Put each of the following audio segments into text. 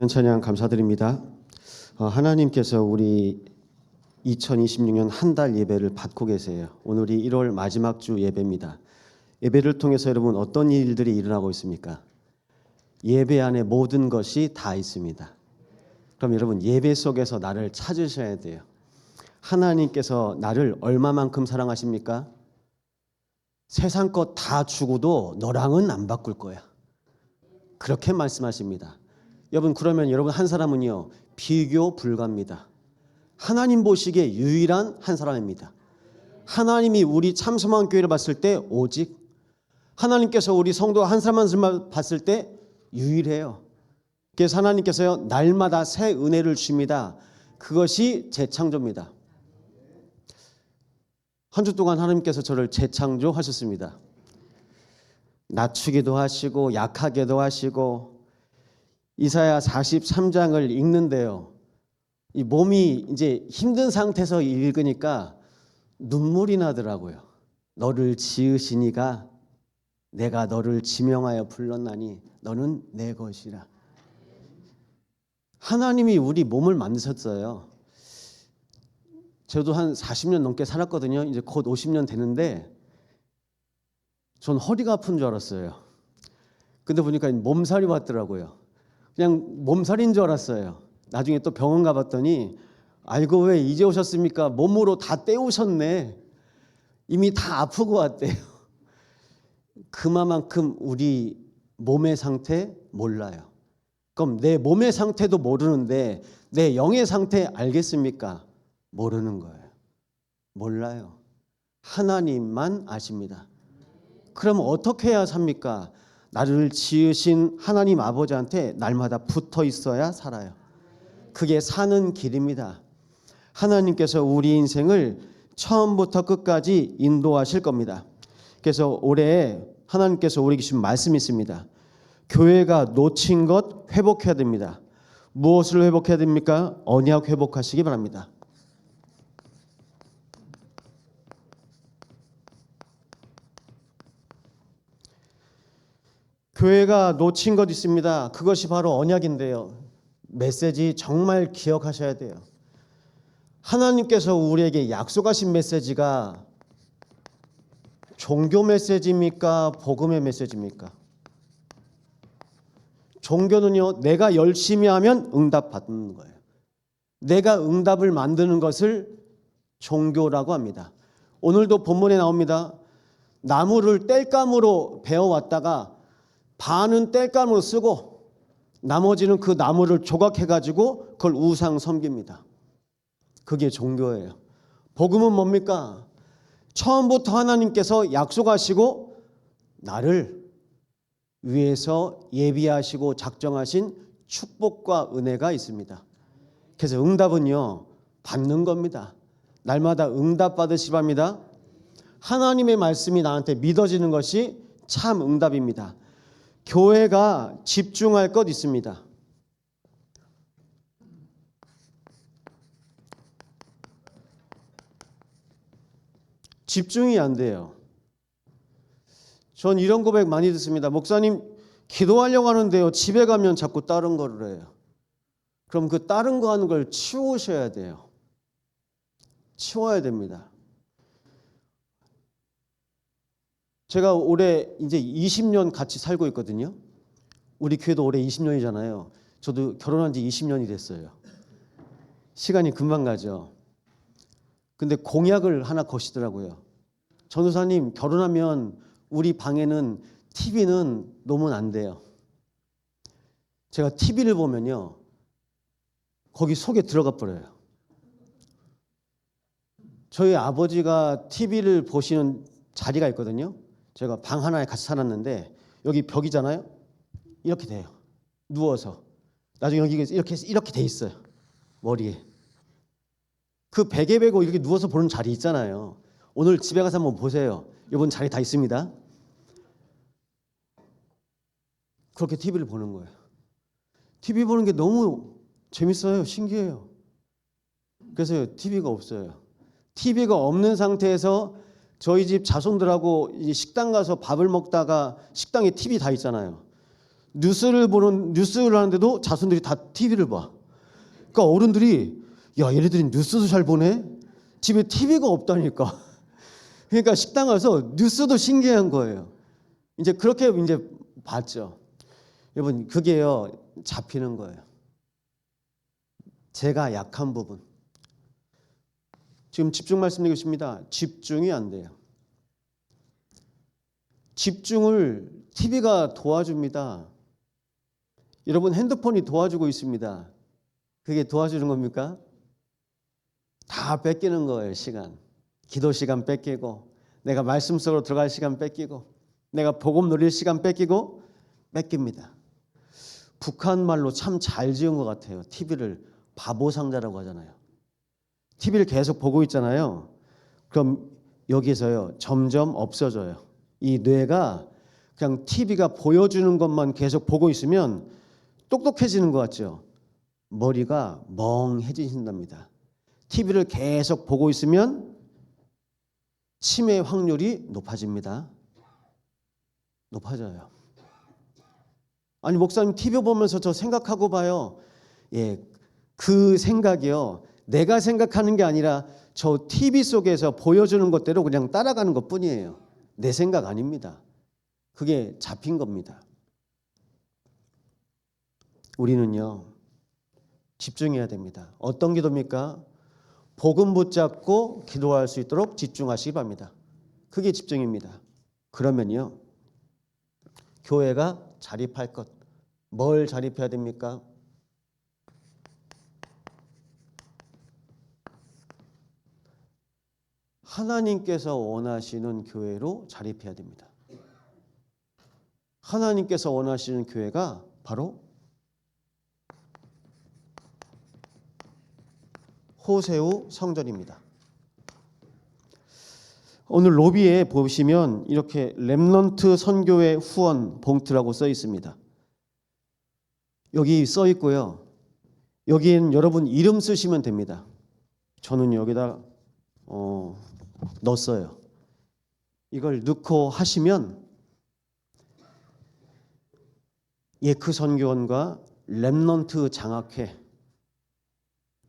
찬양 감사드립니다. 하나님께서 우리 2026년 한 달 예배를 받고 계세요. 오늘이 1월 마지막 주 예배입니다. 예배를 통해서 여러분 어떤 일들이 일어나고 있습니까? 예배 안에 모든 것이 다 있습니다. 그럼 여러분 예배 속에서 나를 찾으셔야 돼요. 하나님께서 나를 얼마만큼 사랑하십니까? 세상 것 다 주고도 너랑은 안 바꿀 거야. 그렇게 말씀하십니다. 여러분 그러면 여러분 한 사람은요 비교 불가입니다. 하나님 보시기에 유일한 한 사람입니다. 하나님이 우리 참소망 교회를 봤을 때 오직 하나님께서 우리 성도 한 사람 한 사람 봤을 때 유일해요. 그래서 하나님께서요 날마다 새 은혜를 주십니다. 그것이 재창조입니다. 한 주 동안 하나님께서 저를 재창조하셨습니다. 낮추기도 하시고 약하게도 하시고 이사야 43장을 읽는데요. 이 몸이 이제 힘든 상태에서 읽으니까 눈물이 나더라고요. 너를 지으시니가 내가 너를 지명하여 불렀나니 너는 내 것이라. 하나님이 우리 몸을 만드셨어요. 저도 한 40년 넘게 살았거든요. 이제 곧 50년 되는데 전 허리가 아픈 줄 알았어요. 근데 보니까 몸살이 왔더라고요. 그냥 몸살인 줄 알았어요. 나중에 또 병원 가봤더니 알고 왜 이제 오셨습니까? 몸으로 다 때우셨네. 이미 다 아프고 왔대요. 그만큼 우리 몸의 상태 몰라요. 그럼 내 몸의 상태도 모르는데 내 영의 상태 알겠습니까? 모르는 거예요. 몰라요. 하나님만 아십니다. 그럼 어떻게 해야 삽니까? 나를 지으신 하나님 아버지한테 날마다 붙어 있어야 살아요. 그게 사는 길입니다. 하나님께서 우리 인생을 처음부터 끝까지 인도하실 겁니다. 그래서 올해 하나님께서 우리에게 주신 말씀이 있습니다. 교회가 놓친 것 회복해야 됩니다. 무엇을 회복해야 됩니까? 언약 회복하시기 바랍니다. 교회가 놓친 것 있습니다. 그것이 바로 언약인데요. 메시지 정말 기억하셔야 돼요. 하나님께서 우리에게 약속하신 메시지가 종교 메시지입니까? 복음의 메시지입니까? 종교는요, 내가 열심히 하면 응답받는 거예요. 내가 응답을 만드는 것을 종교라고 합니다. 오늘도 본문에 나옵니다. 나무를 땔감으로 베어왔다가 반은 땔감으로 쓰고 나머지는 그 나무를 조각해가지고 그걸 우상 섬깁니다. 그게 종교예요. 복음은 뭡니까? 처음부터 하나님께서 약속하시고 나를 위해서 예비하시고 작정하신 축복과 은혜가 있습니다. 그래서 응답은요 받는 겁니다. 날마다 응답 받으시 바랍니다. 하나님의 말씀이 나한테 믿어지는 것이 참 응답입니다. 교회가 집중할 것 있습니다. 집중이 안 돼요. 전 이런 고백 많이 듣습니다. 목사님 기도하려고 하는데요. 집에 가면 자꾸 다른 거를 해요. 그럼 그 다른 거 하는 걸 치우셔야 돼요. 치워야 됩니다. 제가 올해 이제 20년 같이 살고 있거든요. 우리 교회도 올해 20년이잖아요. 저도 결혼한 지 20년이 됐어요. 시간이 금방 가죠. 근데 공약을 하나 거시더라고요. 전도사님 결혼하면 우리 방에는 TV는 놓으면 안 돼요. 제가 TV를 보면요. 거기 속에 들어가 버려요. 저희 아버지가 TV를 보시는 자리가 있거든요. 제가 방 하나에 같이 살았는데 여기 벽이잖아요. 이렇게 돼요. 누워서. 나중에 여기 이렇게 돼 있어요. 머리에. 그 베개 베고 이렇게 누워서 보는 자리 있잖아요. 오늘 집에 가서 한번 보세요. 이번 자리 다 있습니다. 그렇게 TV를 보는 거예요. TV 보는 게 너무 재밌어요. 신기해요. 그래서 TV가 없어요. TV가 없는 상태에서 저희 집 자손들하고 식당 가서 밥을 먹다가 식당에 TV 다 있잖아요. 뉴스를 하는데도 자손들이 다 TV를 봐. 그러니까 어른들이 야, 얘네들이 뉴스도 잘 보네. 집에 TV가 없다니까. 그러니까 식당 가서 뉴스도 신기한 거예요. 이제 그렇게 이제 봤죠. 여러분, 그게요, 잡히는 거예요. 제가 약한 부분. 지금 집중 말씀드리고 있습니다. 집중이 안 돼요. 집중을 TV가 도와줍니다. 여러분, 핸드폰이 도와주고 있습니다. 그게 도와주는 겁니까? 다 뺏기는 거예요, 시간. 기도 시간 뺏기고, 내가 말씀 속으로 들어갈 시간 뺏기고, 내가 복음 누릴 시간 뺏깁니다. 북한 말로 참 잘 지은 것 같아요. TV를 바보 상자라고 하잖아요. TV를 계속 보고 있잖아요. 그럼 여기서요, 점점 없어져요. 이 뇌가 그냥 TV가 보여주는 것만 계속 보고 있으면 똑똑해지는 것 같죠. 머리가 멍해지신답니다. TV를 계속 보고 있으면 치매 확률이 높아집니다. 높아져요. 아니, 목사님 TV 보면서 저 생각하고 봐요. 예, 그 생각이요, 내가 생각하는 게 아니라 저 TV 속에서 보여주는 것대로 그냥 따라가는 것뿐이에요. 내 생각 아닙니다. 그게 잡힌 겁니다. 우리는요, 집중해야 됩니다. 어떤 기도입니까? 복음 붙잡고 기도할 수 있도록 집중하시기 바랍니다. 그게 집중입니다. 그러면요, 교회가 자립할 것. 뭘 자립해야 됩니까? 하나님께서 원하시는 교회로 자립해야 됩니다. 하나님께서 원하시는 교회가 바로 호세우 성전입니다. 오늘 로비에 보시면 이렇게 렘넌트 선교회 후원 봉투라고 써 있습니다. 여기 써 있고요. 여기에는 여러분 이름 쓰시면 됩니다. 저는 여기다 넣었어요. 이걸 넣고 하시면 예크 선교원과 렘넌트 장학회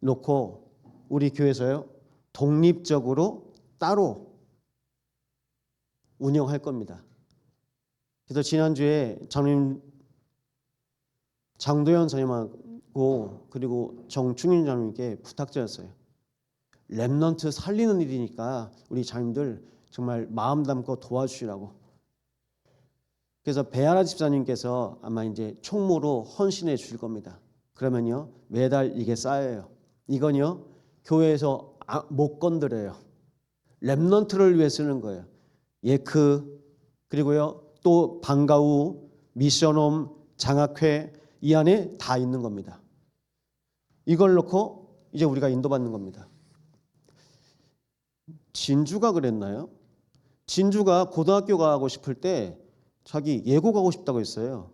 놓고 우리 교회에서요, 독립적으로 따로 운영할 겁니다. 그래서 지난주에 장도연 선생님하고 그리고 정충인 장로님께 부탁드렸어요. 렘넌트 살리는 일이니까 우리 장님들 정말 마음 담고 도와주시라고. 그래서 배하라 집사님께서 아마 이제 총무로 헌신해 주실 겁니다. 그러면요, 매달 이게 쌓여요. 이건요, 교회에서 못 건드려요. 렘넌트를 위해 쓰는 거예요. 예크, 그리고요, 또 방과후, 미션홈, 장학회, 이 안에 다 있는 겁니다. 이걸 놓고 이제 우리가 인도받는 겁니다. 진주가 그랬나요? 진주가 고등학교 가고 싶을 때 자기 예고 가고 싶다고 했어요.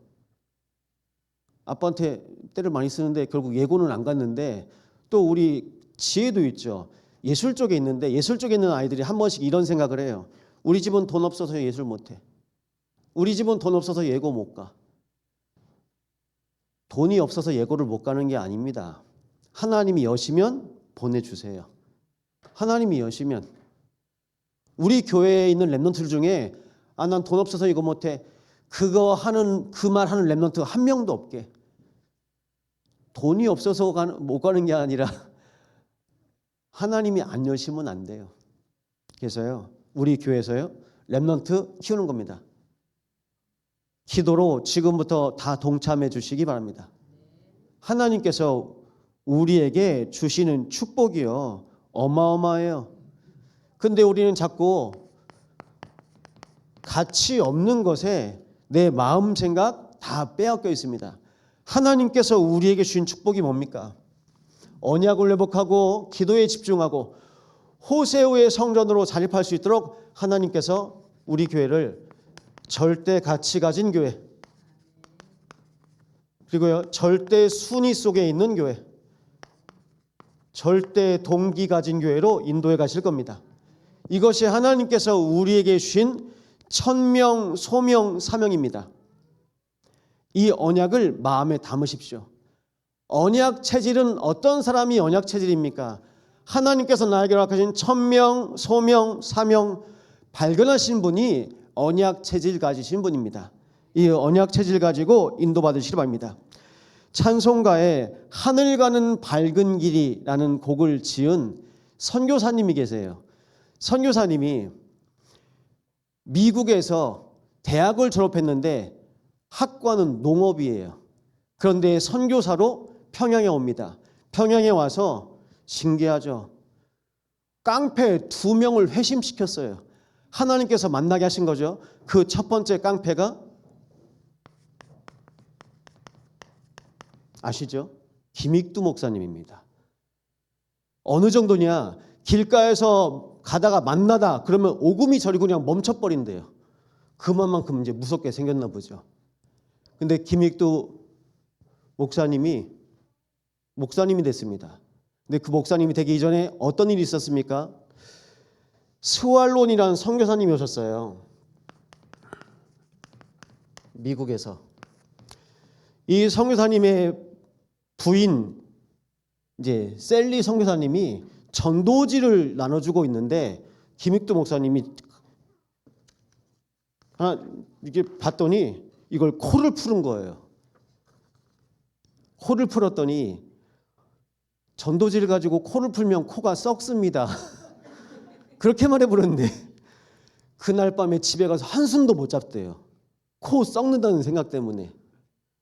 아빠한테 때를 많이 쓰는데 결국 예고는 안 갔는데, 또 우리 지혜도 있죠. 예술 쪽에 있는데 예술 쪽에 있는 아이들이 한 번씩 이런 생각을 해요. 우리 집은 돈 없어서 예술 못해. 우리 집은 돈 없어서 예고 못 가. 돈이 없어서 예고를 못 가는 게 아닙니다. 하나님이 여시면 보내주세요. 하나님이 여시면. 우리 교회에 있는 렘넌트들 중에 난 돈 없어서 이거 못해, 그거 하는, 그 말 하는 렘넌트 한 명도 없게. 돈이 없어서 못 가는 게 아니라 하나님이 안 여시면 안 돼요. 그래서요, 우리 교회에서요, 렘넌트 키우는 겁니다. 기도로 지금부터 다 동참해 주시기 바랍니다. 하나님께서 우리에게 주시는 축복이요, 어마어마해요. 근데 우리는 자꾸 가치 없는 것에 내 마음 생각 다 빼앗겨 있습니다. 하나님께서 우리에게 주신 축복이 뭡니까? 언약을 회복하고 기도에 집중하고 호세우의 성전으로 자립할 수 있도록 하나님께서 우리 교회를 절대 가치 가진 교회, 그리고요, 절대 순위 속에 있는 교회, 절대 동기 가진 교회로 인도해 가실 겁니다. 이것이 하나님께서 우리에게 주신 천명, 소명, 사명입니다. 이 언약을 마음에 담으십시오. 언약 체질은 어떤 사람이 언약 체질입니까? 하나님께서 나에게 허락하신 천명, 소명, 사명 발견하신 분이 언약 체질 가지신 분입니다. 이 언약 체질 가지고 인도받으시기 바랍니다. 찬송가에 하늘 가는 밝은 길이라는 곡을 지은 선교사님이 계세요. 선교사님이 미국에서 대학을 졸업했는데 학과는 농업이에요. 그런데 선교사로 평양에 옵니다. 평양에 와서 신기하죠. 깡패 2명을 회심시켰어요. 하나님께서 만나게 하신 거죠. 그 첫 번째 깡패가 아시죠? 김익두 목사님입니다. 어느 정도냐? 길가에서 가다가 만나다 그러면 오금이 저리고 그냥 멈춰버린대요. 그만큼 이제 무섭게 생겼나 보죠. 근데 김익두 목사님이 됐습니다. 근데 그 목사님이 되기 이전에 어떤 일이 있었습니까? 스왈론이라는 선교사님이 오셨어요. 미국에서. 이 선교사님의 부인 이제 셀리 선교사님이 전도지를 나눠주고 있는데 김익두 목사님이 이게 봤더니 이걸 코를 푸른 거예요. 코를 풀었더니 전도지를 가지고 코를 풀면 코가 썩습니다. 그렇게 말해버렸는데 그날 밤에 집에 가서 한숨도 못 잤대요. 코 썩는다는 생각 때문에.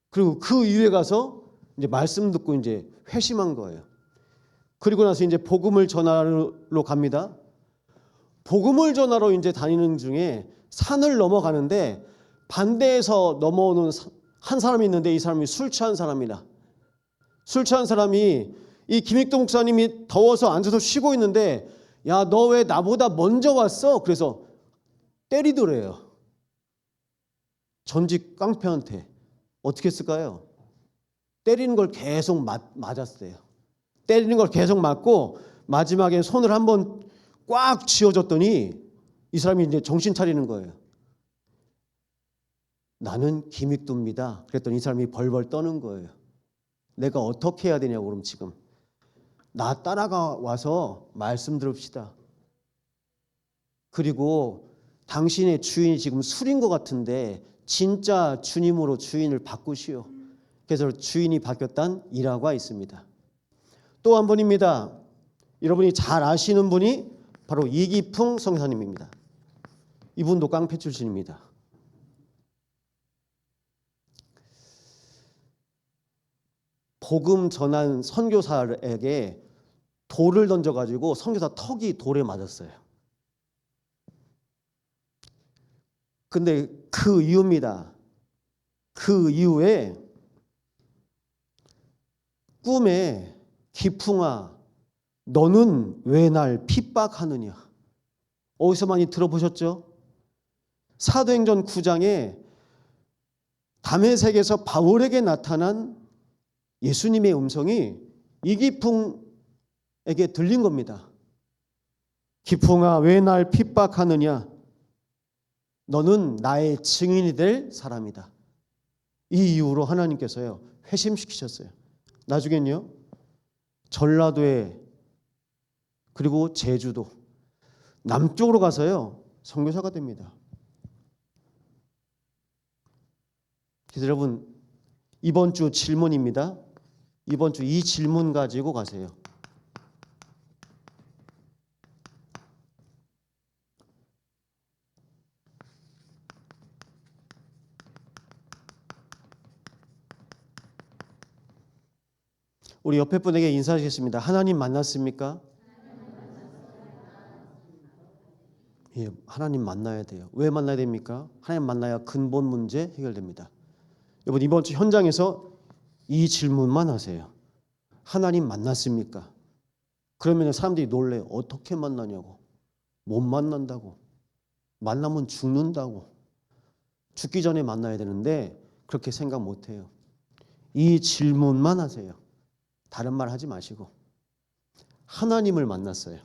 그리고 그 이후에 가서 이제 말씀 듣고 이제 회심한 거예요. 그리고 나서 이제 복음을 전하러 갑니다. 복음을 전하러 이제 다니는 중에 산을 넘어가는데 반대에서 넘어오는 한 사람이 있는데 이 사람이 술 취한 사람이다. 술 취한 사람이 이 김익도 목사님이 더워서 앉아서 쉬고 있는데 야, 너 왜 나보다 먼저 왔어? 그래서 때리더래요. 전직 깡패한테. 어떻게 했을까요? 때리는 걸 계속 맞았어요. 때리는 걸 계속 맞고 마지막에 손을 한번 꽉 쥐어줬더니 이 사람이 이제 정신 차리는 거예요. 나는 김익두입니다. 그랬더니 이 사람이 벌벌 떠는 거예요. 내가 어떻게 해야 되냐고. 그럼 지금 나 따라가 와서 말씀 들읍시다. 그리고 당신의 주인이 지금 술인 것 같은데 진짜 주님으로 주인을 바꾸시오. 그래서 주인이 바뀌었다는 일화가 있습니다. 또 한 분입니다. 여러분이 잘 아시는 분이 바로 이기풍 선교사님입니다. 이분도 깡패 출신입니다. 복음 전한 선교사에게 돌을 던져가지고 선교사 턱이 돌에 맞았어요. 근데 그 이유입니다. 그 이후에 꿈에 기풍아 너는 왜 날 핍박하느냐. 어디서 많이 들어보셨죠? 사도행전 9장에 다메섹에서 바울에게 나타난 예수님의 음성이 이기풍에게 들린 겁니다. 기풍아 왜 날 핍박하느냐. 너는 나의 증인이 될 사람이다. 이 이후로 하나님께서요 회심시키셨어요. 나중엔요 전라도에 그리고 제주도 남쪽으로 가서요 선교사가 됩니다. 그래서 여러분 이번 주 질문입니다. 이번 주 이 질문 가지고 가세요. 우리 옆에 분에게 인사하시겠습니다. 하나님 만났습니까? 예, 하나님 만나야 돼요. 왜 만나야 됩니까? 하나님 만나야 근본 문제 해결됩니다. 여러분 이번 주 현장에서 이 질문만 하세요. 하나님 만났습니까? 그러면 사람들이 놀래요. 어떻게 만나냐고. 못 만난다고. 만나면 죽는다고. 죽기 전에 만나야 되는데 그렇게 생각 못해요. 이 질문만 하세요. 다른 말 하지 마시고. 하나님을 만났어요.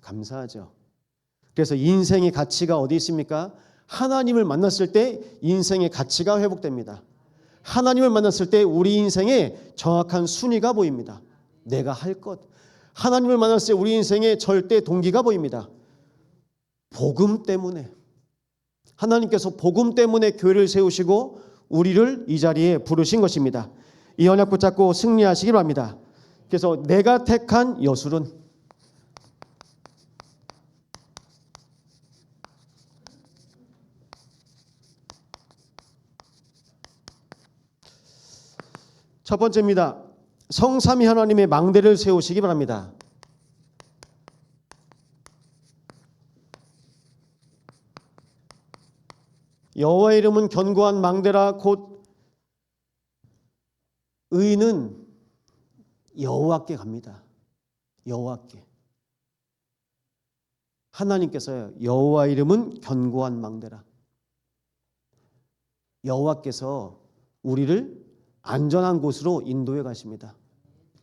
감사하죠. 그래서 인생의 가치가 어디 있습니까? 하나님을 만났을 때 인생의 가치가 회복됩니다. 하나님을 만났을 때 우리 인생에 정확한 순위가 보입니다. 내가 할 것. 하나님을 만났을 때 우리 인생의 절대 동기가 보입니다. 복음 때문에. 하나님께서 복음 때문에 교회를 세우시고 우리를 이 자리에 부르신 것입니다. 이 언약 붙잡고 승리하시기 바랍니다. 그래서 내가 택한 여술은 첫 번째입니다. 성삼위 하나님의 망대를 세우시기 바랍니다. 여호와의 이름은 견고한 망대라. 곧 의인은 여호와께 갑니다. 여호와께. 하나님께서요, 여호와의 이름은 견고한 망대라. 여호와께서 우리를 안전한 곳으로 인도해 가십니다.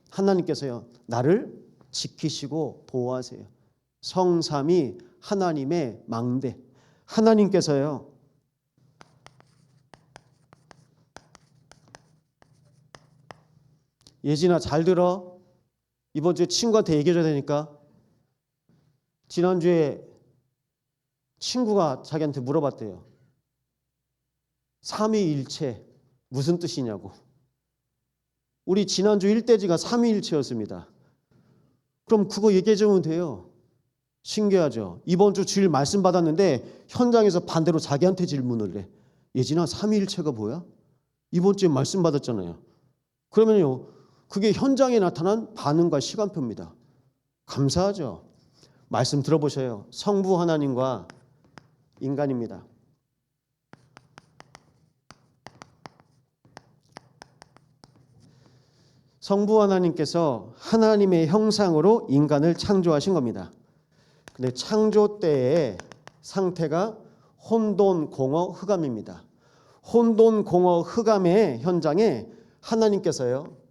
하나님께서요, 나를 지키시고 보호하세요. 성삼위 하나님의 망대. 하나님께서요, 예진아 잘 들어. 이번 주에 친구한테 얘기해줘야 되니까. 지난주에 친구가 자기한테 물어봤대요. 삼위일체 무슨 뜻이냐고. 우리 지난주 일대지가 삼위일체였습니다. 그럼 그거 얘기해주면 돼요. 신기하죠. 이번 주 주일 말씀 받았는데 현장에서 반대로 자기한테 질문을 해. 예진아 삼위일체가 뭐야? 이번 주에 말씀 받았잖아요. 그러면요, 그게 현장에 나타난 반응과 시간표입니다. 감사하죠. 말씀 들어보셔요. 성부 하나님과 인간입니다. 성부 하나님께서 하나님의 형상으로 인간을 창조하신 겁니다. 근데 창조 때의 상태가 혼돈, 공허, 흑암입니다. 혼돈, 공허, 흑암의 현장에 하나님께서요,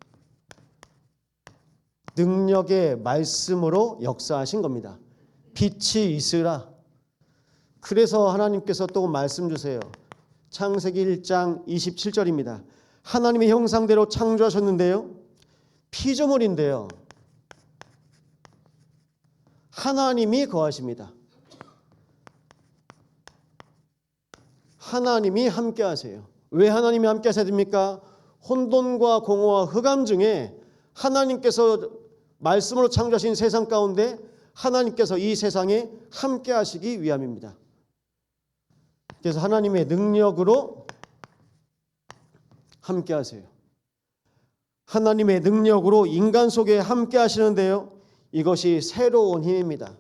능력의 말씀으로 역사하신 겁니다. 빛이 있으라. 그래서 하나님께서 또 말씀 주세요. 창세기 1장 27절입니다. 하나님의 형상대로 창조하셨는데요, 피조물인데요, 하나님이 거하십니다. 하나님이 함께 하세요. 왜 하나님이 함께 하셔야 됩니까? 혼돈과 공허와 흑암 중에 하나님께서 말씀으로 창조하신 세상 가운데 하나님께서 이 세상에 함께 하시기 위함입니다. 그래서 하나님의 능력으로 함께 하세요. 하나님의 능력으로 인간 속에 함께 하시는데요, 이것이 새로운 힘입니다.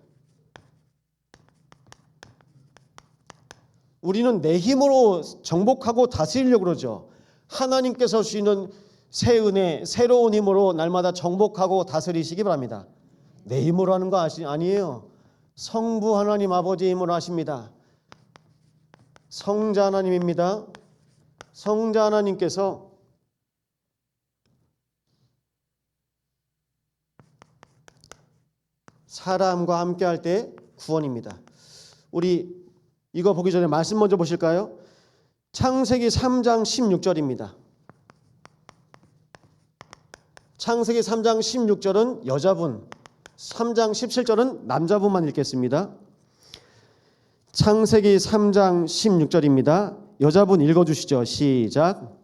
우리는 내 힘으로 정복하고 다스리려고 그러죠. 하나님께서 주시는 새 은혜, 새로운 힘으로 날마다 정복하고 다스리시기 바랍니다. 내 힘으로 하는 거 아니에요. 성부 하나님 아버지 힘으로 하십니다. 성자 하나님입니다. 성자 하나님께서 사람과 함께 할 때 구원입니다. 우리 이거 보기 전에 말씀 먼저 보실까요? 창세기 3장 16절입니다. 창세기 3장 16절은 여자분, 3장 17절은 남자분만 읽겠습니다. 창세기 3장 16절입니다. 여자분 읽어주시죠. 시작.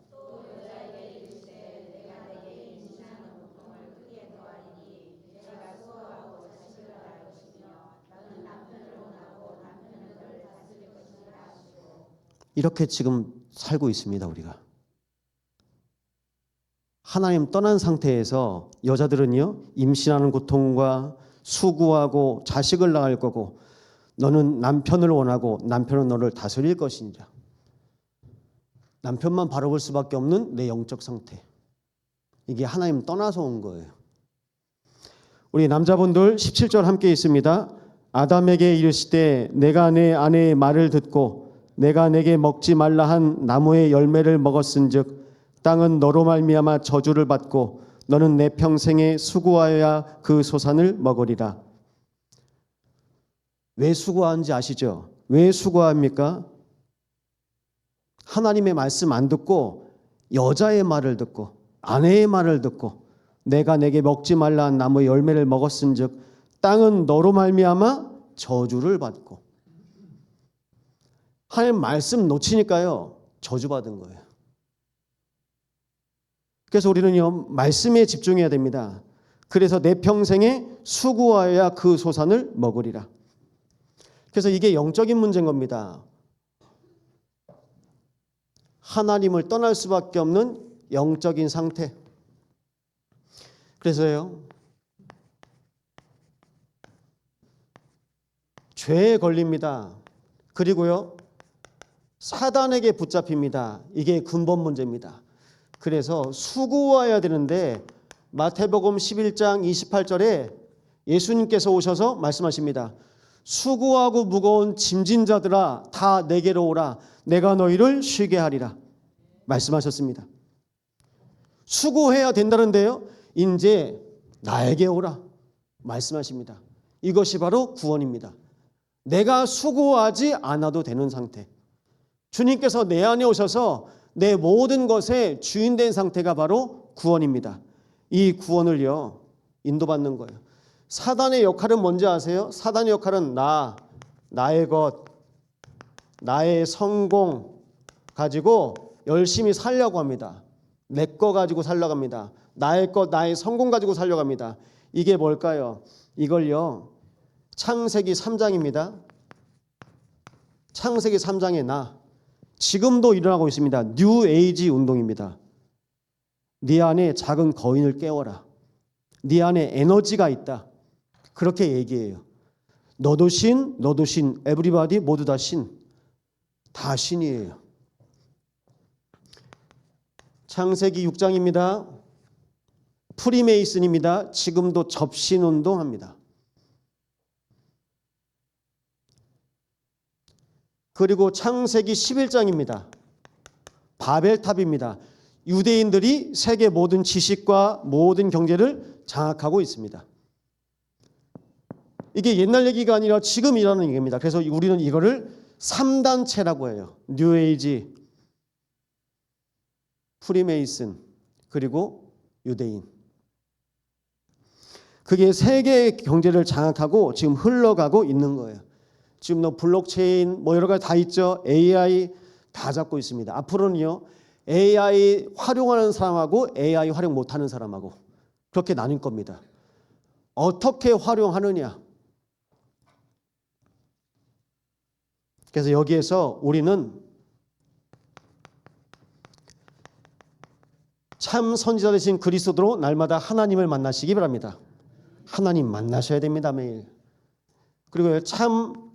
이렇게 지금 살고 있습니다. 우리가 하나님 떠난 상태에서 여자들은요, 임신하는 고통과 수고하고 자식을 낳을 거고, 너는 남편을 원하고 남편은 너를 다스릴 것이니라. 남편만 바라볼 수밖에 없는 내 영적 상태, 이게 하나님 떠나서 온 거예요. 우리 남자분들 17절 함께 있습니다. 아담에게 이르시되 내가 내 아내의 말을 듣고 내가 내게 먹지 말라 한 나무의 열매를 먹었은즉 땅은 너로 말미암아 저주를 받고 너는 내 평생에 수고하여야 그 소산을 먹으리라. 왜 수고하는지 아시죠? 왜 수고합니까? 하나님의 말씀 안 듣고 여자의 말을 듣고 아내의 말을 듣고 내가 내게 먹지 말라 한 나무의 열매를 먹었은즉 땅은 너로 말미암아 저주를 받고. 하나님 말씀 놓치니까요 저주받은 거예요. 그래서 우리는요 말씀에 집중해야 됩니다. 그래서 내 평생에 수고하여야 그 소산을 먹으리라. 그래서 이게 영적인 문제인 겁니다. 하나님을 떠날 수밖에 없는 영적인 상태. 그래서요 죄에 걸립니다. 그리고요 사단에게 붙잡힙니다. 이게 근본 문제입니다. 그래서 수고해야 되는데 마태복음 11장 28절에 예수님께서 오셔서 말씀하십니다. 수고하고 무거운 짐진 자들아 다 내게로 오라 내가 너희를 쉬게 하리라 말씀하셨습니다. 수고해야 된다는데요 이제 나에게 오라 말씀하십니다. 이것이 바로 구원입니다. 내가 수고하지 않아도 되는 상태. 주님께서 내 안에 오셔서 내 모든 것의 주인 된 상태가 바로 구원입니다. 이 구원을요 인도받는 거예요. 사단의 역할은 뭔지 아세요? 사단의 역할은 나의 것, 나의 성공 가지고 열심히 살려고 합니다. 내 거 가지고 살려고 합니다. 나의 것, 나의 성공 가지고 살려고 합니다. 이게 뭘까요? 이걸요 창세기 3장입니다. 창세기 3장의 지금도 일어나고 있습니다. 뉴 에이지 운동입니다. 네 안에 작은 거인을 깨워라. 네 안에 에너지가 있다. 그렇게 얘기해요. 너도 신, 에브리바디 모두 다 신. 다 신이에요. 창세기 6장입니다. 프리메이슨입니다. 지금도 접신 운동합니다. 그리고 창세기 11장입니다. 바벨탑입니다. 유대인들이 세계 모든 지식과 모든 경제를 장악하고 있습니다. 이게 옛날 얘기가 아니라 지금 일어나는 얘기입니다. 그래서 우리는 이거를 3단체라고 해요. 뉴에이지, 프리메이슨, 그리고 유대인. 그게 세계의 경제를 장악하고 지금 흘러가고 있는 거예요. 지금 블록체인 여러 가지 다 있죠. AI 다 잡고 있습니다. 앞으로는요 AI 활용하는 사람하고 AI 활용 못하는 사람하고 그렇게 나뉠 겁니다. 어떻게 활용하느냐. 그래서 여기에서 우리는 참 선지자 되신 그리스도로 날마다 하나님을 만나시기 바랍니다. 하나님 만나셔야 됩니다. 매일. 그리고 참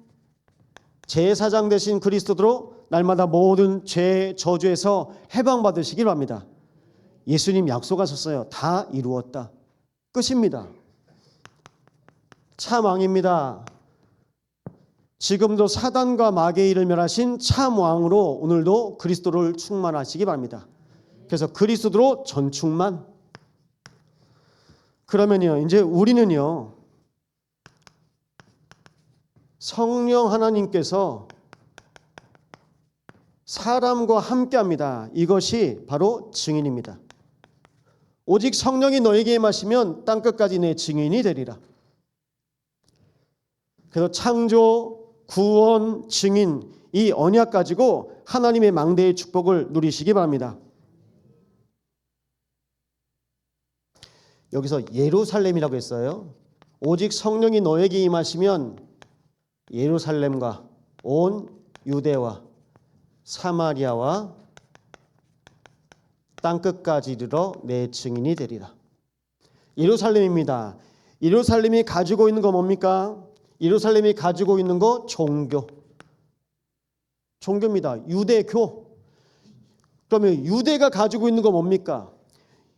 제사장 되신 그리스도로 날마다 모든 죄 저주에서 해방받으시기 바랍니다. 예수님 약속하셨어요. 다 이루었다. 끝입니다. 참 왕입니다. 지금도 사단과 마귀를 멸하신 참 왕으로 오늘도 그리스도를 충만하시기 바랍니다. 그래서 그리스도로 전충만. 그러면요 이제 우리는요 성령 하나님께서 사람과 함께합니다. 이것이 바로 증인입니다. 오직 성령이 너에게 임하시면 땅끝까지 내 증인이 되리라. 그래서 창조, 구원, 증인 이 언약 가지고 하나님의 망대의 축복을 누리시기 바랍니다. 여기서 예루살렘이라고 했어요. 오직 성령이 너에게 임하시면 예루살렘과 온 유대와 사마리아와 땅끝까지 이르러 내 증인이 되리라. 예루살렘입니다. 예루살렘이 가지고 있는 거 뭡니까? 예루살렘이 가지고 있는 거 종교입니다. 유대교. 그러면 유대가 가지고 있는 거 뭡니까?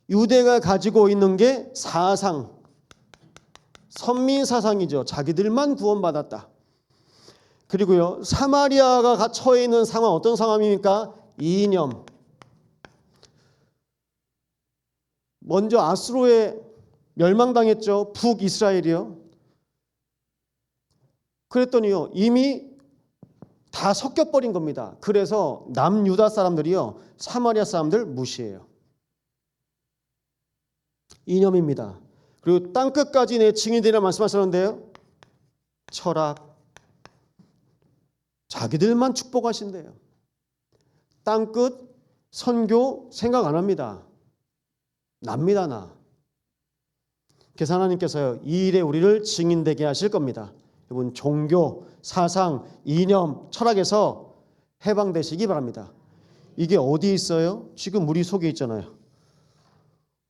유대가 가지고 있는 게 사상, 선민 사상이죠. 자기들만 구원받았다. 그리고요 사마리아가 처해 있는 상황 어떤 상황입니까? 이념. 먼저 아수르에 멸망당했죠. 북이스라엘이요. 그랬더니요 이미 다 섞여버린 겁니다. 그래서 남유다 사람들이요, 사마리아 사람들 무시해요. 이념입니다. 그리고 땅끝까지 내 증인되리라 말씀하셨는데요, 철학, 자기들만 축복하신대요. 땅끝 선교 생각 안 합니다. 납니다, 나. 그래서 하나님께서요, 이 일에 우리를 증인되게 하실 겁니다. 여러분, 종교, 사상, 이념, 철학에서 해방되시기 바랍니다. 이게 어디 있어요? 지금 우리 속에 있잖아요.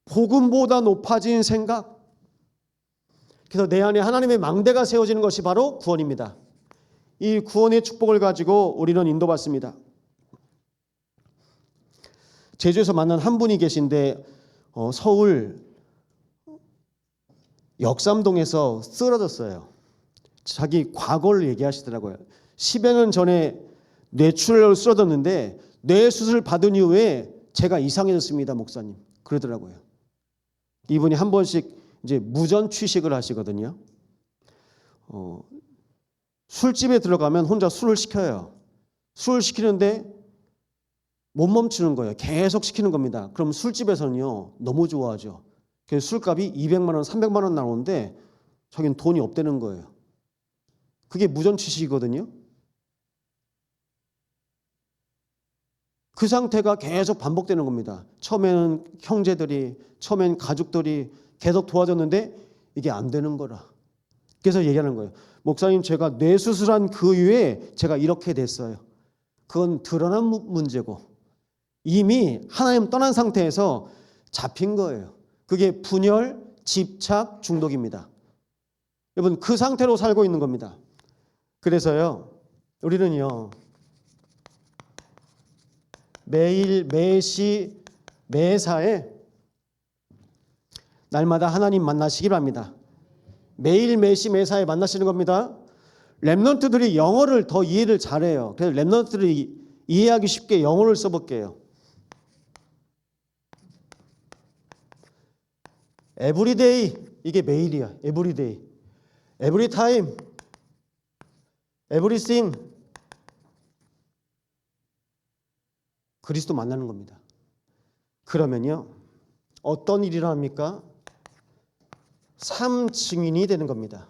복음보다 높아진 생각. 그래서 내 안에 하나님의 망대가 세워지는 것이 바로 구원입니다. 이 구원의 축복을 가지고 우리는 인도받습니다. 제주에서 만난 한 분이 계신데 서울 역삼동에서 쓰러졌어요. 자기 과거를 얘기하시더라고요. 10여 년 전에 뇌출혈로 쓰러졌는데 뇌 수술 받은 이후에 제가 이상해졌습니다, 목사님. 그러더라고요. 이분이 한 번씩 이제 무전 취식을 하시거든요. 술집에 들어가면 혼자 술을 시켜요. 술을 시키는데 못 멈추는 거예요. 계속 시키는 겁니다. 그럼 술집에서는요, 너무 좋아하죠. 그래서 술값이 200만 원, 300만 원 나오는데 자기는 돈이 없다는 거예요. 그게 무전취식이거든요. 그 상태가 계속 반복되는 겁니다. 처음에는 형제들이, 처음엔 가족들이 계속 도와줬는데 이게 안 되는 거라. 그래서 얘기하는 거예요. 목사님, 제가 뇌수술한 그 이후에 제가 이렇게 됐어요. 그건 드러난 문제고 이미 하나님 떠난 상태에서 잡힌 거예요. 그게 분열, 집착, 중독입니다. 여러분, 그 상태로 살고 있는 겁니다. 그래서요, 우리는요, 매일, 매시, 매사에 날마다 하나님 만나시기 바랍니다. 매일, 매시, 매사에 만나시는 겁니다. 랩런트들이 영어를 더 이해를 잘해요. 그래서 랩런트들이 이해하기 쉽게 영어를 써볼게요. 에브리데이, 이게 매일이야. 에브리데이, 에브리타임, 에브리싱. 그리스도 만나는 겁니다. 그러면요, 어떤 일이라 합니까? 삶 증인이 되는 겁니다.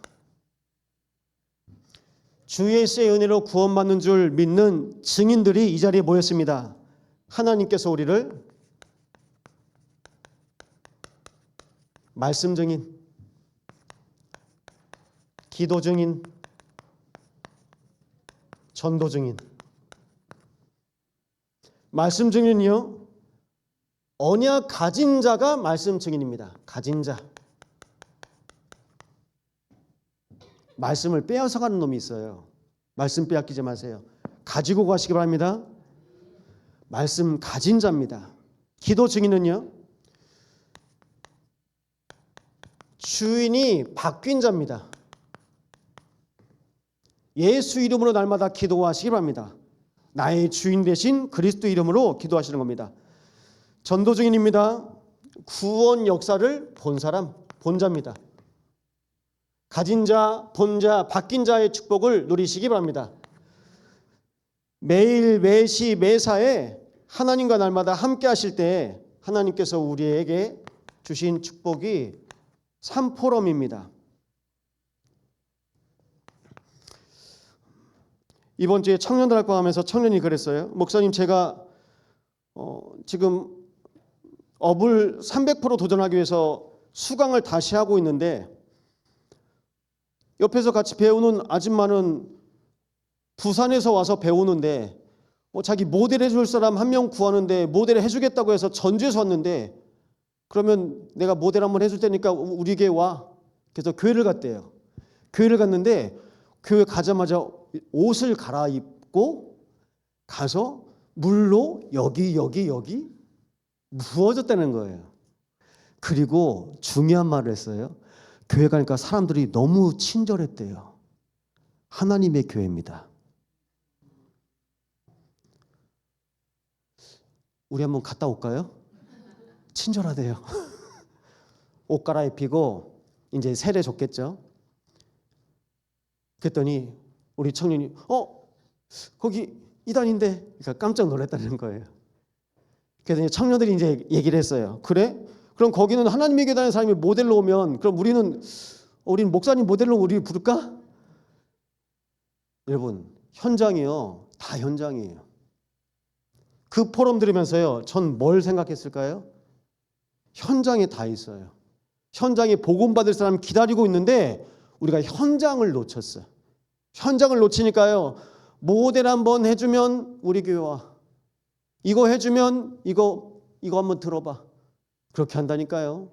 주 예수의 은혜로 구원받는 줄 믿는 증인들이 이 자리에 모였습니다. 하나님께서 우리를 말씀 증인, 기도 증인, 전도 증인. 말씀 증인은요, 언약 가진 자가 말씀 증인입니다. 가진 자. 말씀을 빼앗아 가는 놈이 있어요. 말씀 빼앗기지 마세요. 가지고 가시기 바랍니다. 말씀 가진 자입니다. 기도 증인은요, 주인이 바뀐 자입니다. 예수 이름으로 날마다 기도하시기 바랍니다. 나의 주인 되신 그리스도 이름으로 기도하시는 겁니다. 전도 증인입니다. 구원 역사를 본 사람, 본 자입니다. 가진 자, 본 자, 바뀐 자의 축복을 누리시기 바랍니다. 매일, 매시, 매사에 하나님과 날마다 함께 하실 때 하나님께서 우리에게 주신 축복이 삼포럼입니다. 이번 주에 청년들 학과 하면서 청년이 그랬어요. 목사님, 제가 지금 업을 300% 도전하기 위해서 수강을 다시 하고 있는데 옆에서 같이 배우는 아줌마는 부산에서 와서 배우는데 자기 모델 해줄 사람 한 명 구하는데 모델 해주겠다고 해서 전주에서 왔는데 그러면 내가 모델 한번 해줄 테니까 우리 교회 와. 그래서 교회를 갔대요. 교회를 갔는데 교회 가자마자 옷을 갈아입고 가서 물로 여기 부어졌다는 거예요. 그리고 중요한 말을 했어요. 교회 가니까 사람들이 너무 친절했대요. 하나님의 교회입니다. 우리 한번 갔다 올까요? 친절하대요. 옷 갈아입히고 이제 세례 줬겠죠. 그랬더니 우리 청년이 거기 이단인데, 그러니까 깜짝 놀랐다는 거예요. 그래서 이제 청년들이 이제 얘기를 했어요. 그래? 그럼 거기는 하나님의 교회 다니는 사람이 모델로 오면 그럼 우리는 목사님 모델로 우리 부를까? 여러분, 현장이요, 다 현장이에요. 그 포럼 들으면서요, 전 뭘 생각했을까요? 현장에 다 있어요. 현장에 복음 받을 사람 기다리고 있는데 우리가 현장을 놓쳤어요. 현장을 놓치니까요, 모델 한번 해주면 우리 교회 와. 이거 해주면 이거 한번 들어봐. 그렇게 한다니까요.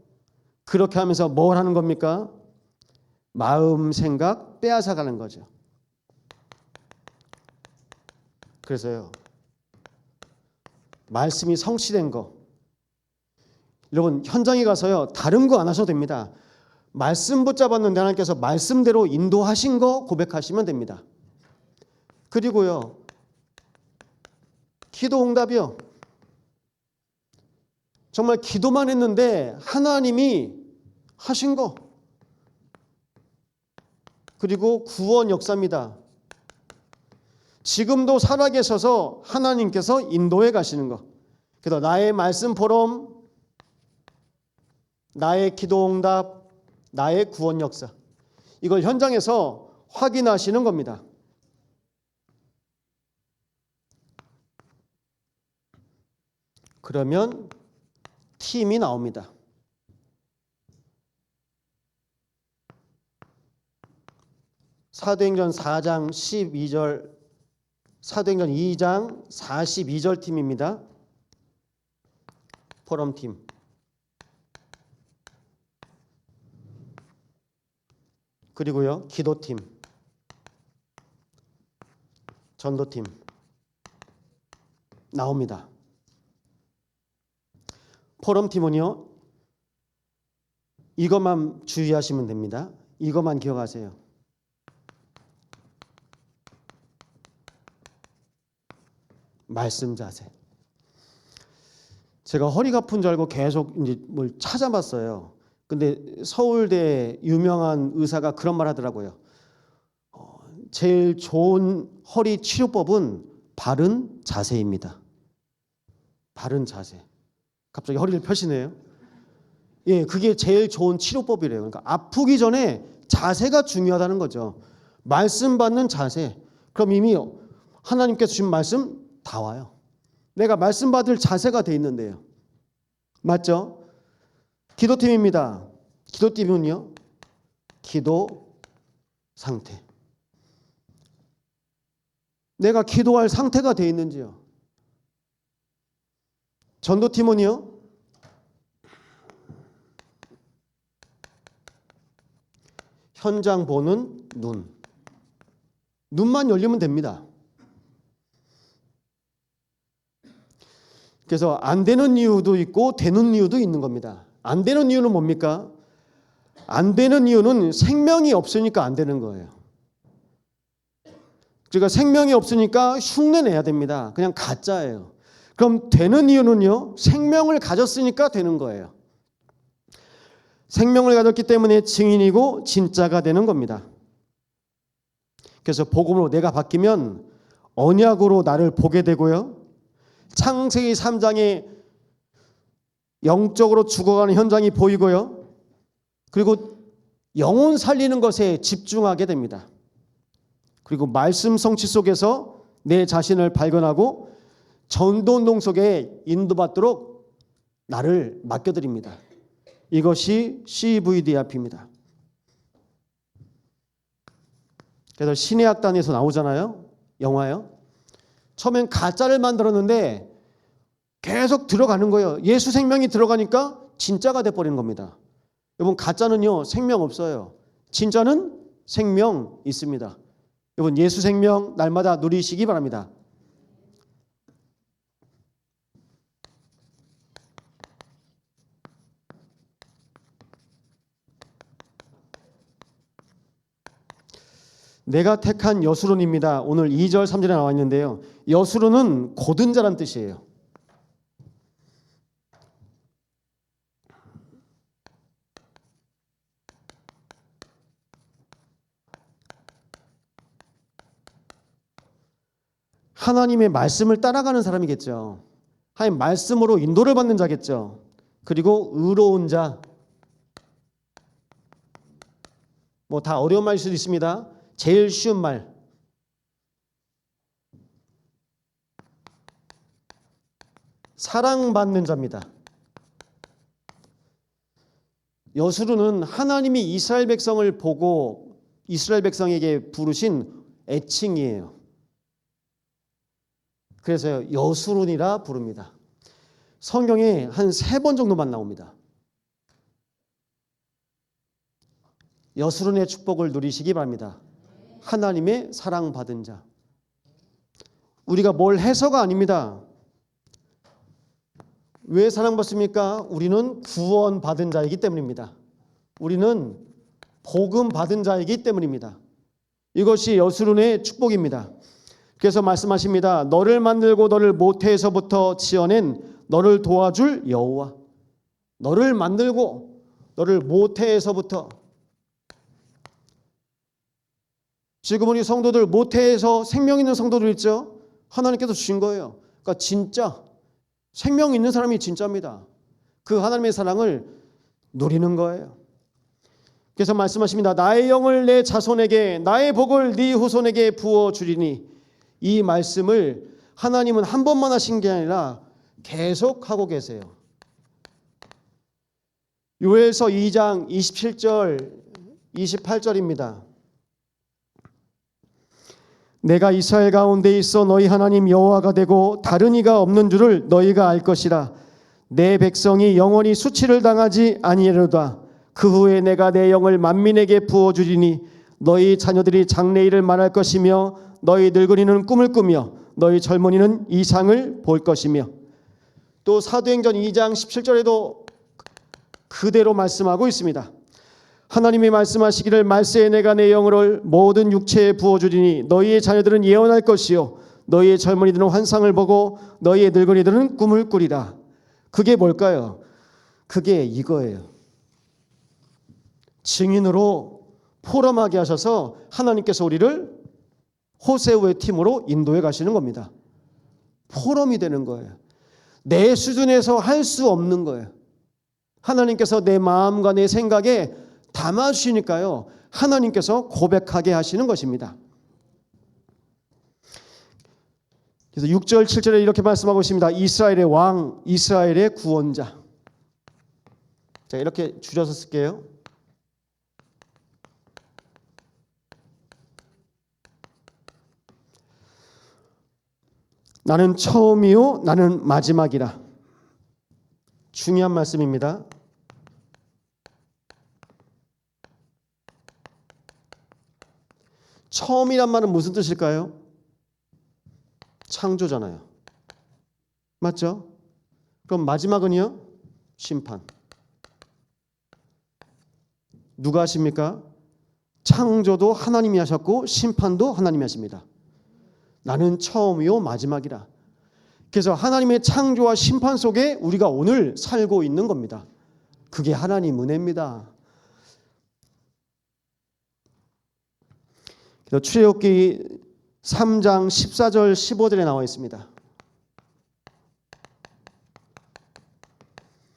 그렇게 하면서 뭘 하는 겁니까? 마음, 생각 빼앗아 가는 거죠. 그래서요, 말씀이 성취된 거, 여러분 현장에 가서요, 다른 거 안 하셔도 됩니다. 말씀 붙잡았는데 하나님께서 말씀대로 인도하신 거 고백하시면 됩니다. 그리고요, 기도 응답이요. 정말 기도만 했는데 하나님이 하신 거. 그리고 구원 역사입니다. 지금도 살아계셔서 하나님께서 인도해 가시는 거. 그래서 나의 말씀 포럼, 나의 기도 응답, 나의 구원 역사. 이걸 현장에서 확인하시는 겁니다. 그러면 팀이 나옵니다. 사도행전 4장 12절, 사도행전 2장 42절 팀입니다. 포럼팀. 그리고요, 기도팀, 전도팀 나옵니다. 포럼팀은요, 이것만 주의하시면 됩니다. 이것만 기억하세요. 말씀 자세. 제가 허리가 아픈 줄 알고 계속 이제 뭘 찾아봤어요. 근데 서울대 유명한 의사가 그런 말 하더라고요. 제일 좋은 허리 치료법은 바른 자세입니다. 바른 자세. 갑자기 허리를 펴시네요. 예, 그게 제일 좋은 치료법이래요. 그러니까 아프기 전에 자세가 중요하다는 거죠. 말씀 받는 자세. 그럼 이미 하나님께서 주신 말씀 다 와요. 내가 말씀 받을 자세가 돼 있는데요. 맞죠? 기도팀입니다. 기도팀은요, 기도 상태. 내가 기도할 상태가 돼 있는지요. 전도팀은요, 현장 보는 눈. 눈만 열리면 됩니다. 그래서 안 되는 이유도 있고 되는 이유도 있는 겁니다. 안 되는 이유는 뭡니까? 안 되는 이유는 생명이 없으니까 안 되는 거예요. 그러니까 생명이 없으니까 흉내 내야 됩니다. 그냥 가짜예요. 그럼 되는 이유는요, 생명을 가졌으니까 되는 거예요. 생명을 가졌기 때문에 증인이고 진짜가 되는 겁니다. 그래서 복음으로 내가 바뀌면 언약으로 나를 보게 되고요, 창세기 3장에 영적으로 죽어가는 현장이 보이고요, 그리고 영혼 살리는 것에 집중하게 됩니다. 그리고 말씀 성취 속에서 내 자신을 발견하고 전도운동 속에 인도받도록 나를 맡겨드립니다. 이것이 CVDRP입니다. 그래서 신의 악단에서 나오잖아요. 영화요. 처음엔 가짜를 만들었는데 계속 들어가는 거예요. 예수 생명이 들어가니까 진짜가 돼버리는 겁니다. 여러분, 가짜는요, 생명 없어요. 진짜는 생명 있습니다. 여러분, 예수 생명 날마다 누리시기 바랍니다. 내가 택한 여수론입니다. 오늘 2절 3절에 나와 있는데요, 여수론은 고든 자란 뜻이에요. 하나님의 말씀을 따라가는 사람이겠죠. 하나님 말씀으로 인도를 받는 자겠죠. 그리고 의로운 자, 뭐 다 어려운 말일 수도 있습니다. 제일 쉬운 말, 사랑받는 자입니다. 여수르는 하나님이 이스라엘 백성을 보고 이스라엘 백성에게 부르신 애칭이에요. 그래서 여수룬이라 부릅니다. 성경에 한 3번 정도만 나옵니다. 여수룬의 축복을 누리시기 바랍니다. 하나님의 사랑받은 자. 우리가 뭘 해서가 아닙니다. 왜 사랑받습니까? 우리는 구원받은 자이기 때문입니다. 우리는 복음 받은 자이기 때문입니다. 이것이 여수룬의 축복입니다. 그래서 말씀하십니다. 너를 만들고 너를 모태에서부터 지어낸 너를 도와줄 여호와. 너를 만들고 너를 모태에서부터. 지금 우리 성도들 모태에서 생명 있는 성도들 있죠? 하나님께서 주신 거예요. 그러니까 진짜 생명 있는 사람이 진짜입니다. 그 하나님의 사랑을 누리는 거예요. 그래서 말씀하십니다. 나의 영을 내 자손에게 나의 복을 네 후손에게 부어주리니. 이 말씀을 하나님은 한 번만 하신 게 아니라 계속 하고 계세요. 요엘서 2장 27절 28절입니다. 내가 이스라엘 가운데 있어 너희 하나님 여호와가 되고 다른 이가 없는 줄을 너희가 알 것이라. 내 백성이 영원히 수치를 당하지 아니하리로다. 그 후에 내가 내 영을 만민에게 부어주리니 너희 자녀들이 장래일을 말할 것이며 너희 늙은이는 꿈을 꾸며 너희 젊은이는 이상을 볼 것이며. 또 사도행전 2장 17절에도 그대로 말씀하고 있습니다. 하나님이 말씀하시기를 말세에 내가 내 영을 모든 육체에 부어주리니 너희의 자녀들은 예언할 것이요 너희의 젊은이들은 환상을 보고 너희의 늙은이들은 꿈을 꾸리라. 그게 뭘까요? 그게 이거예요. 증인으로 포럼하게 하셔서 하나님께서 우리를 호세우의 팀으로 인도해 가시는 겁니다. 포럼이 되는 거예요. 내 수준에서 할 수 없는 거예요. 하나님께서 내 마음과 내 생각에 담아주시니까요. 하나님께서 고백하게 하시는 것입니다. 그래서 6절 7절에 이렇게 말씀하고 있습니다. 이스라엘의 왕, 이스라엘의 구원자. 자, 이렇게 줄여서 쓸게요. 나는 처음이요 나는 마지막이라. 중요한 말씀입니다. 처음이란 말은 무슨 뜻일까요? 창조잖아요. 맞죠? 그럼 마지막은요? 심판. 누가 하십니까? 창조도 하나님이 하셨고 심판도 하나님이 하십니다. 나는 처음이요 마지막이라. 그래서 하나님의 창조와 심판 속에 우리가 오늘 살고 있는 겁니다. 그게 하나님 은혜입니다. 출애굽기 3장 14절 15절에 나와 있습니다.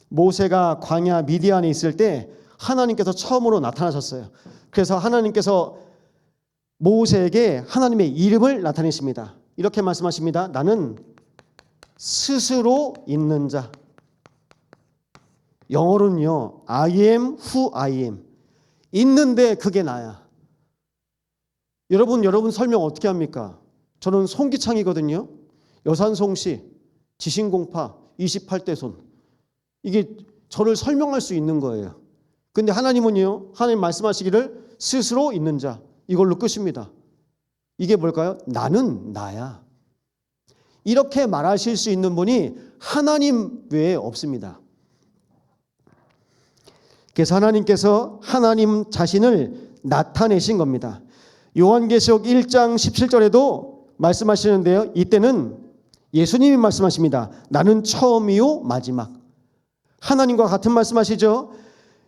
모세가 광야 미디안에 있을 때 하나님께서 처음으로 나타나셨어요. 그래서 하나님께서 모세에게 하나님의 이름을 나타내십니다. 이렇게 말씀하십니다. 나는 스스로 있는 자. 영어로는요. I am who I am. 있는데 그게 나야. 여러분 설명 어떻게 합니까? 저는 송기창이거든요. 여산송씨, 지신공파, 28대 손. 이게 저를 설명할 수 있는 거예요. 근데 하나님은요. 하나님 말씀하시기를 스스로 있는 자. 이걸로 끝입니다. 이게 뭘까요? 나는 나야. 이렇게 말하실 수 있는 분이 하나님 외에 없습니다. 그래서 하나님께서 하나님 자신을 나타내신 겁니다. 요한계시록 1장 17절에도 말씀하시는데요. 이때는 예수님이 말씀하십니다. 나는 처음이요 마지막. 하나님과 같은 말씀하시죠.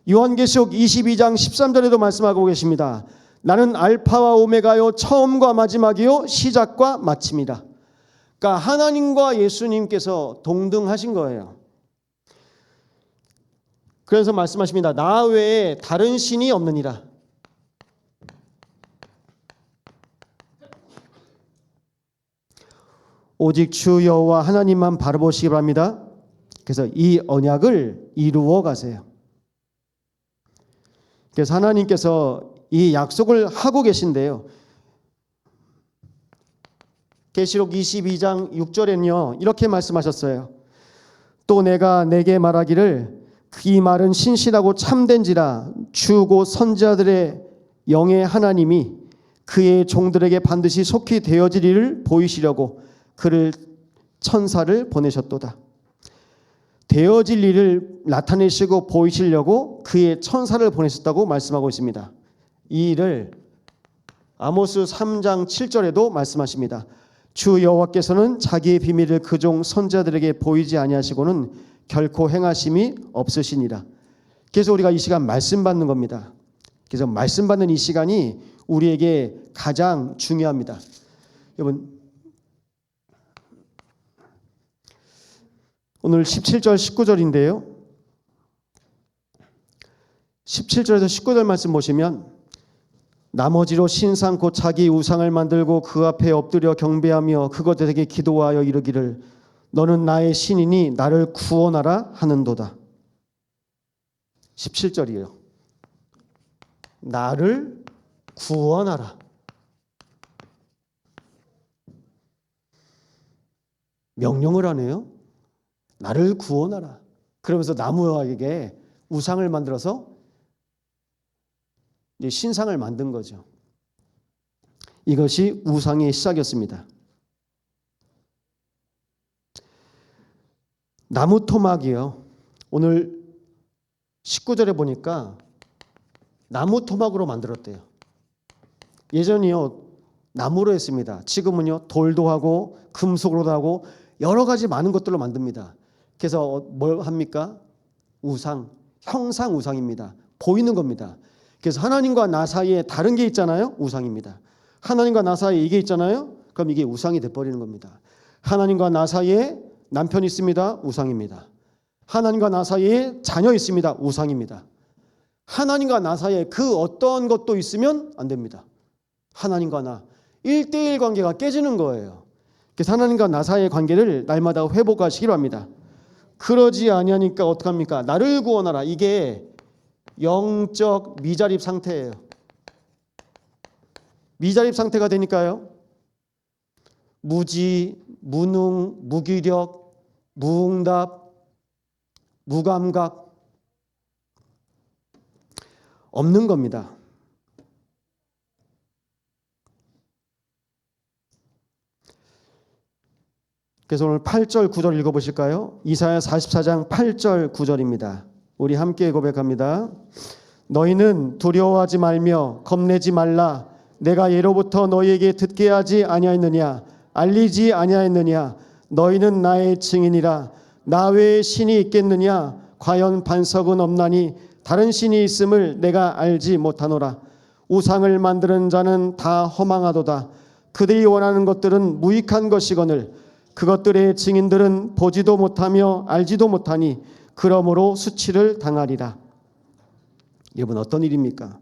요한계시록 22장 13절에도 말씀하고 계십니다. 나는 알파와 오메가요 처음과 마지막이요 시작과 마침이라. 그러니까 하나님과 예수님께서 동등하신 거예요. 그래서 말씀하십니다. 나 외에 다른 신이 없느니라. 오직 주 여호와 하나님만 바라보시기 바랍니다. 그래서 이 언약을 이루어 가세요. 그래서 하나님께서 이 약속을 하고 계신데요. 계시록 22장 6절에는요. 이렇게 말씀하셨어요. 또 내가 내게 말하기를 이 말은 신실하고 참된지라 주 곧 선지자들의 영의 하나님이 그의 종들에게 반드시 속히 되어질 일을 보이시려고 그를 천사를 보내셨도다. 되어질 일을 나타내시고 보이시려고 그의 천사를 보내셨다고 말씀하고 있습니다. 이 일을 아모스 3장 7절에도 말씀하십니다. 주 여호와께서는 자기의 비밀을 그 종 선지자들에게 보이지 아니하시고는 결코 행하심이 없으시니라. 그래서 우리가 이 시간 말씀 받는 겁니다. 그래서 말씀 받는 이 시간이 우리에게 가장 중요합니다. 여러분, 오늘 17절 19절인데요. 17절에서 19절 말씀 보시면 나머지로 신상 곧 자기 우상을 만들고 그 앞에 엎드려 경배하며 그것들에게 기도하여 이르기를 너는 나의 신이니 나를 구원하라 하는도다. 17절이에요. 나를 구원하라. 명령을 하네요. 나를 구원하라. 그러면서 나무에게 우상을 만들어서 이제 신상을 만든 거죠. 이것이 우상의 시작이었습니다. 나무 토막이요. 오늘 19절에 보니까 나무 토막으로 만들었대요. 예전이요 나무로 했습니다. 지금은요 돌도 하고 금속으로도 하고 여러 가지 많은 것들로 만듭니다. 그래서 뭘 합니까? 우상, 형상 우상입니다. 보이는 겁니다. 그래서 하나님과 나 사이에 다른 게 있잖아요. 우상입니다. 하나님과 나 사이에 이게 있잖아요. 그럼 이게 우상이 돼버리는 겁니다. 하나님과 나 사이에 남편이 있습니다. 우상입니다. 하나님과 나 사이에 자녀 있습니다. 우상입니다. 하나님과 나 사이에 그 어떤 것도 있으면 안 됩니다. 하나님과 나 1대1 관계가 깨지는 거예요. 그래서 하나님과 나 사이의 관계를 날마다 회복하시기로 합니다. 그러지 아니하니까 어떡합니까? 나를 구원하라. 이게 영적 미자립 상태예요. 미자립 상태가 되니까요. 무지, 무능, 무기력, 무응답, 무감각 없는 겁니다. 그래서 오늘 8절 9절 읽어보실까요? 이사야 44장 8절 9절입니다. 우리 함께 고백합니다. 너희는 두려워하지 말며 겁내지 말라. 내가 예로부터 너희에게 듣게 하지 아니하였느냐? 알리지 아니하였느냐? 너희는 나의 증인이라. 나 외에 신이 있겠느냐? 과연 반석은 없나니 다른 신이 있음을 내가 알지 못하노라. 우상을 만드는 자는 다 허망하도다. 그들이 원하는 것들은 무익한 것이거늘 그것들의 증인들은 보지도 못하며 알지도 못하니 그러므로 수치를 당하리라. 여러분 어떤 일입니까?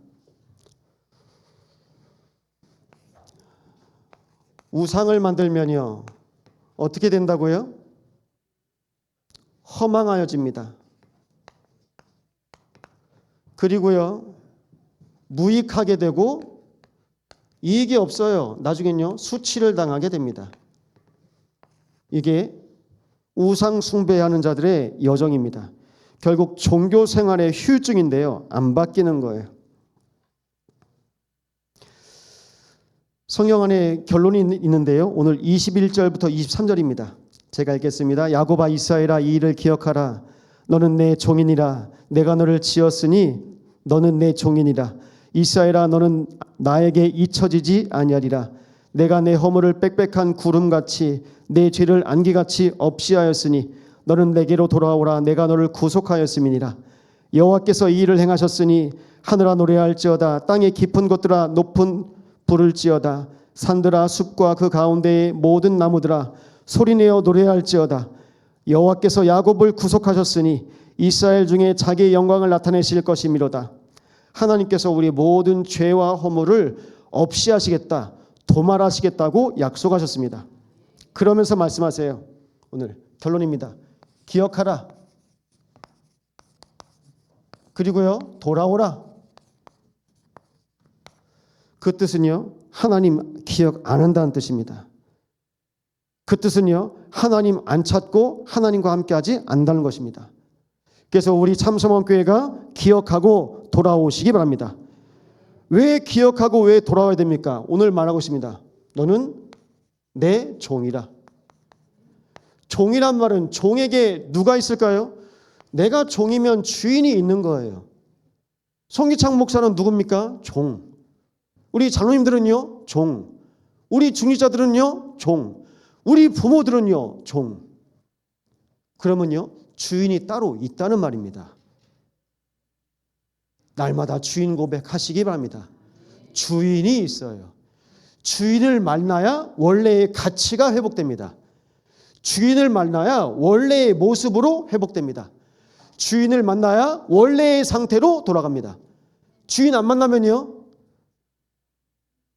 우상을 만들면요 어떻게 된다고요? 허망하여집니다. 그리고요 무익하게 되고 이익이 없어요. 나중엔요 수치를 당하게 됩니다. 이게 우상 숭배하는 자들의 여정입니다. 결국 종교 생활의 후유증인데요. 안 바뀌는 거예요. 성경 안에 결론이 있는데요. 오늘 21절부터 23절입니다. 제가 읽겠습니다. 야곱아 이스라엘아 이 일을 기억하라. 너는 내 종이니라. 내가 너를 지었으니 너는 내 종이니라. 이스라엘아 너는 나에게 잊혀지지 아니하리라. 내가 내 허물을 빽빽한 구름같이 내 죄를 안개같이 없이하였으니 너는 내게로 돌아오라. 내가 너를 구속하였음이니라. 여호와께서 이 일을 행하셨으니 하늘아 노래할지어다. 땅의 깊은 곳들아 높은 부를지어다. 산들아 숲과 그 가운데의 모든 나무들아 소리내어 노래할지어다. 여호와께서 야곱을 구속하셨으니 이스라엘 중에 자기의 영광을 나타내실 것이미로다. 하나님께서 우리 모든 죄와 허물을 없이 하시겠다, 도말하시겠다고 약속하셨습니다. 그러면서 말씀하세요. 오늘 결론입니다. 기억하라. 그리고요, 돌아오라. 그 뜻은요, 하나님 기억 안 한다는 뜻입니다. 그 뜻은요, 하나님 안 찾고 하나님과 함께하지 않는다는 것입니다. 그래서 우리 참소망교회가 기억하고 돌아오시기 바랍니다. 왜 기억하고 왜 돌아와야 됩니까? 오늘 말하고 있습니다. 너는 내 종이라. 종이란 말은 종에게 누가 있을까요? 내가 종이면 주인이 있는 거예요. 송기창 목사는 누굽니까? 종. 우리 장로님들은요? 종. 우리 중직자들은요? 종. 우리 부모들은요? 종. 그러면요, 주인이 따로 있다는 말입니다. 날마다 주인 고백하시기 바랍니다. 주인이 있어요. 주인을 만나야 원래의 가치가 회복됩니다. 주인을 만나야 원래의 모습으로 회복됩니다. 주인을 만나야 원래의 상태로 돌아갑니다. 주인 안 만나면요,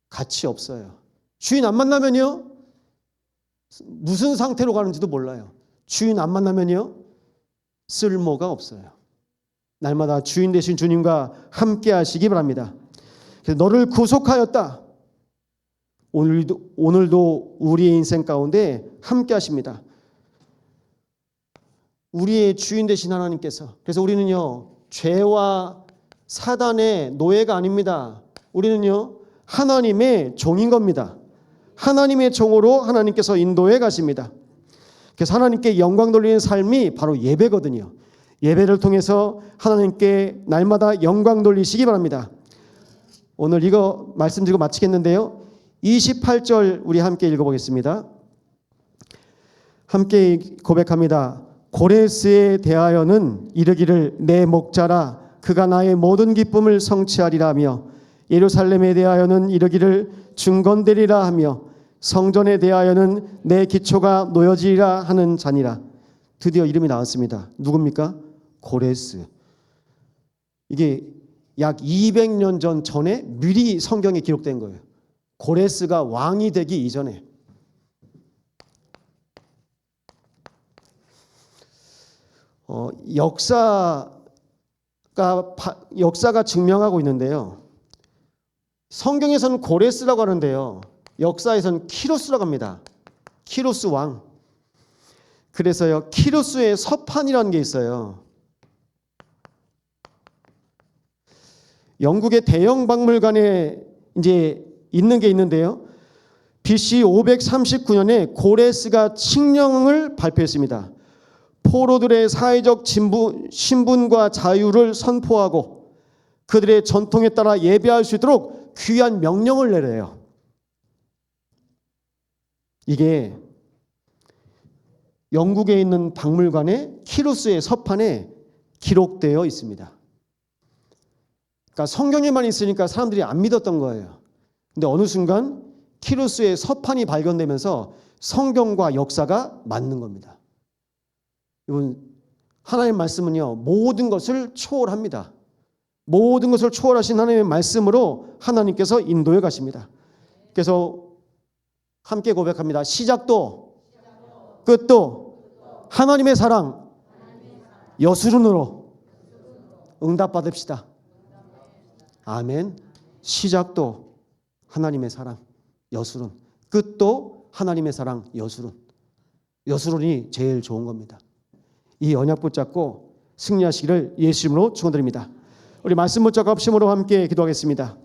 가치 없어요. 주인 안 만나면요, 무슨 상태로 가는지도 몰라요. 주인 안 만나면요, 쓸모가 없어요. 날마다 주인 되신 주님과 함께 하시기 바랍니다. 그래서 너를 구속하였다. 오늘도 우리의 인생 가운데 함께 하십니다. 우리의 주인 되신 하나님께서. 그래서 우리는요, 죄와 사단의 노예가 아닙니다. 우리는요, 하나님의 종인 겁니다. 하나님의 종으로 하나님께서 인도해 가십니다. 그래서 하나님께 영광 돌리는 삶이 바로 예배거든요. 예배를 통해서 하나님께 날마다 영광 돌리시기 바랍니다. 오늘 이거 말씀드리고 마치겠는데요, 28절 우리 함께 읽어보겠습니다. 함께 고백합니다. 고레스에 대하여는 이르기를 내 목자라, 그가 나의 모든 기쁨을 성취하리라 하며, 예루살렘에 대하여는 이르기를 중건되리라 하며, 성전에 대하여는 내 기초가 놓여지리라 하는 자니라. 드디어 이름이 나왔습니다. 누굽니까? 고레스. 이게 약 200년 전에 미리 성경에 기록된 거예요. 고레스가 왕이 되기 이전에. 역사가 증명하고 있는데요, 성경에서는 고레스라고 하는데요, 역사에서는 키루스라고 합니다. 키루스 왕. 그래서요, 키루스의 서판이라는 게 있어요. 영국의 대형 박물관에 이제 있는 게 있는데요, BC 539년에 고레스가 칙령을 발표했습니다. 포로들의 사회적 신분과 자유를 선포하고 그들의 전통에 따라 예배할 수 있도록 귀한 명령을 내려요. 이게 영국에 있는 박물관에 키루스의 서판에 기록되어 있습니다. 그러니까 성경에만 있으니까 사람들이 안 믿었던 거예요. 근데 어느 순간 키루스의 서판이 발견되면서 성경과 역사가 맞는 겁니다. 여러분, 하나님의 말씀은요, 모든 것을 초월합니다. 모든 것을 초월하신 하나님의 말씀으로 하나님께서 인도해 가십니다. 그래서 함께 고백합니다. 시작도 끝도 하나님의 사랑 여수run으로 응답받읍시다. 아멘. 시작도 하나님의 사랑 여수룬, 끝도 하나님의 사랑 여수룬. 여수룬이 제일 좋은 겁니다. 이 언약 붙잡고 승리하시기를 예수 이름으로 축원드립니다. 우리 말씀 붙잡고 합심으로 함께 기도하겠습니다.